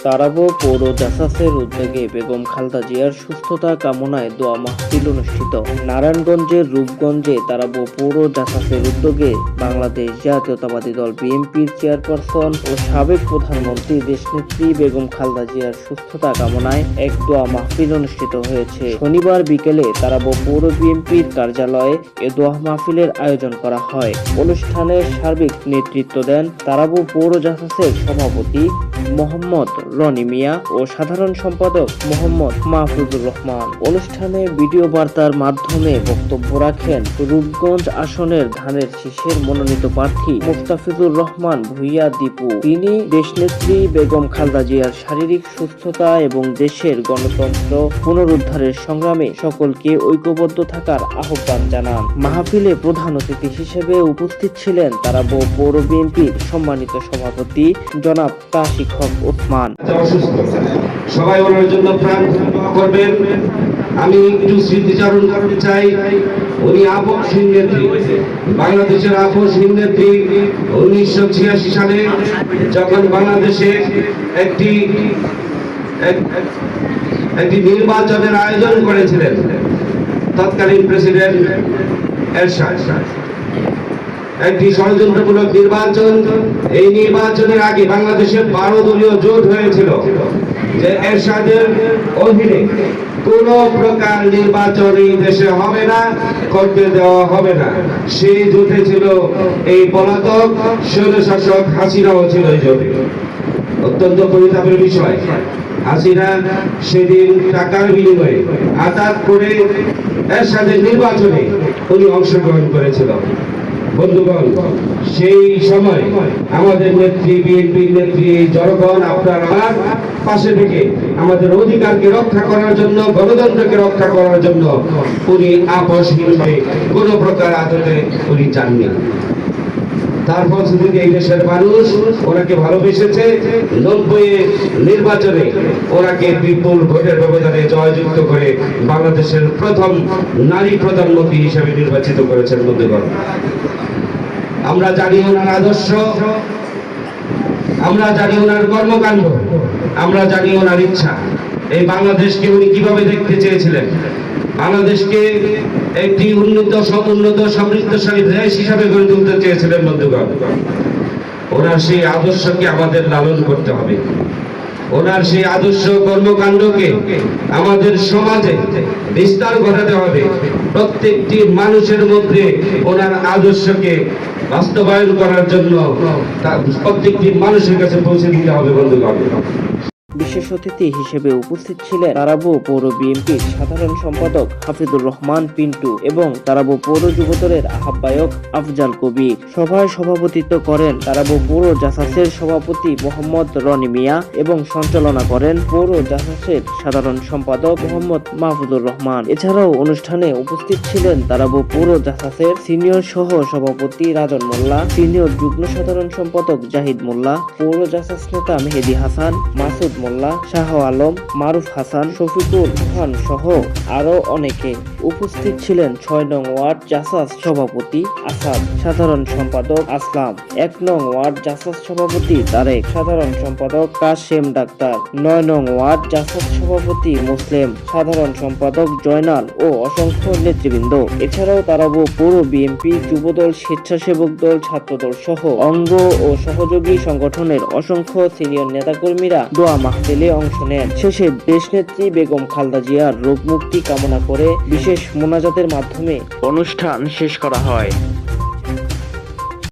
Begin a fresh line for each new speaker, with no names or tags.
তারাবো পৌর জাসাসের উদ্যোগে বেগম খালেদা জিয়ার সুস্থতা কামনায় দোয়া মাহফিল অনুষ্ঠিত। নারায়ণগঞ্জের রূপগঞ্জে তারাবো পৌর জাসাসের উদ্যোগে বাংলাদেশ জাতীয়তাবাদী দল বিএনপির চেয়ারপারসন ও সাবেক প্রধানমন্ত্রী দেশনেত্রী বেগম খালেদা জিয়ার সুস্থতা কামনায় এক দোয়া মাহফিল অনুষ্ঠিত হয়েছে। শনিবার বিকেলে তারাবো পৌর বিএনপির কার্যালয়ে এ দোয়া মাহফিলের আয়োজন করা হয়। অনুষ্ঠানে সার্বিক নেতৃত্ব দেন তারাবো পৌর জাসাসের সভাপতি মোহাম্মদ রনি মিয়া ও সাধারণ সম্পাদক মোহাম্মদ মাহফুজুর রহমান। অনুষ্ঠানে ভিডিও বার্তার মাধ্যমে বক্তব্য রাখেন রূপগঞ্জ আসনের ধানের শীষের মনোনীত প্রার্থী মুস্তাফিজুর রহমান ভূঁইয়া দীপু। তিনি দেশনেত্রী বেগম খালেদা জিয়ার শারীরিক সুস্থতা এবং দেশের গণতন্ত্র পুনরুদ্ধারের সংগ্রামে সকলকে ঐক্যবদ্ধ থাকার আহ্বান জানান। মাহফিলে প্রধান অতিথি হিসেবে উপস্থিত ছিলেন তারাবো পৌর বিএনপির সম্মানিত সভাপতি জনাব তাশিক হক ওসমান।
সবাই ওনার জন্য প্রাণ দোয়া করবেন। আমি একটু স্মৃতিচারণ করতে চাই, উনি আপসহীন নেত্রী, বাংলাদেশের আপসহীন নেত্রী। 1986 সালে যখন বাংলাদেশে একটি নির্বাচনের আয়োজন করেছিলেন তৎকালীন প্রেসিডেন্ট এরশাদ, একটি ষড়যন্ত্রমূলক নির্বাচন। এই নির্বাচনের আগে বাংলাদেশে 12 দলীয় জোট হয়েছিল যে এরশাদের অধীনে কোন প্রকার নির্বাচন এই দেশে হবে না, করতে দেওয়া হবে না। সেই জোটে ছিল এই পলাতক স্বৈরশাসক হাসিনাও ছিল এই জোটে। অত্যন্ত পরিতাপের বিষয়, হাসিনা সেদিন টাকার বিনিময়ে আঘাত করে এরশাদের নির্বাচনে উনি অংশগ্রহণ করেছিল। বন্ধুগণ, সেই সময় আমাদের নেত্রী, বিএনপির নেত্রী জনগণ আপনার আমার পাশে থেকে আমাদের অধিকারকে রক্ষা করার জন্য, গণতন্ত্রকে রক্ষা করার জন্য উনি আপসহীন হয়ে কোনো প্রকার আদতে উনি চাননি। তারপর যদি এই দেশের মানুষ ওনাকে ভালোবেসেছে, 90 নির্বাচনে ওনাকে বিপুল ভোটের ব্যবধানে জয়যুক্ত করে বাংলাদেশের প্রথম নারী প্রধানমন্ত্রী হিসেবে নির্বাচিত করেছেন। বন্ধুগণ, আমরা জানি ওনার আদর্শ, আমরা জানি ওনার কর্মকাণ্ড, আমরা জানি ওনার ইচ্ছা। এই বাংলাদেশকে উনি কিভাবে দেখতে চেয়েছিলেন? বাংলাদেশকে একটি উন্নত সমৃদ্ধশালী দেশ হিসাবে গড়ে তুলতে চেয়েছিলেন। বন্ধুগণ, ওনার সেই আদর্শকে আমাদের লালন করতে হবে। ওনার সেই আদর্শ কর্মকাণ্ডকে আমাদের সমাজে বিস্তার ঘটাতে হবে। প্রত্যেকটি মানুষের মধ্যে ওনার আদর্শকে বাস্তবায়ন করার জন্য প্রত্যেকটি মানুষের কাছে পৌঁছে দিতে হবে। বন্ধুগণ,
বিশেষ অতিথি হিসেবে উপস্থিত ছিলেন তারাবো পৌর বিএনপির সাধারণ সম্পাদক হাফিজুর রহমান পিন্টু এবং তারাবো পৌর যুবদলের আহ্বায়ক আফজাল কবির। সভায় সভাপতিত্ব করেন তারাবো পৌর জাসাসের সভাপতি মোহাম্মদ রনি মিয়া এবং সঞ্চালনা করেন পৌর জাসাসের সাধারণ সম্পাদক মোহাম্মদ মাহফুজুর রহমান। এছাড়াও অনুষ্ঠানে উপস্থিত ছিলেন তারাবো পৌর জাসাসের সিনিয়র সহ সভাপতি রাজন মোল্লা, সিনিয়র যুগ্ম সাধারণ সম্পাদক জাহিদ মোল্লা, পৌর জাসাস নেতা মেহেদি হাসান, মাসুদ মোল্লা, শাহ আলম, মারুফ হাসান, শফিকুল খান সহ আরো অনেকে। উপস্থিত ছিলেন 6 নং ওয়ার্ড জাসাস সভাপতি আসাদ, সাধারণ সম্পাদক আসলাম, 1 নং ওয়ার্ড জাসাস সভাপতি তারেক, সাধারণ সম্পাদক কাশেম ডাক্তার, 9 নং ওয়ার্ড জাসাস সভাপতি মুসলিম, সাধারণ সম্পাদক জয়নাল ও অসংখ্য নেতৃবৃন্দ। এছাড়াও তারাবো পৌর বিএনপি, যুবদল, স্বেচ্ছাসেবক দল, ছাত্রদল সহ অঙ্গ ও সহযোগী সংগঠনের অসংখ্য সিনিয়র নেতাকর্মীরা দোয়া মাহফিলে অংশ নেন। শেষে দেশনেত্রী বেগম খালেদা জিয়ার রোগ মুক্তি কামনা করে বিশেষ মোনাজাতের মাধ্যমে অনুষ্ঠান শেষ করা হয়।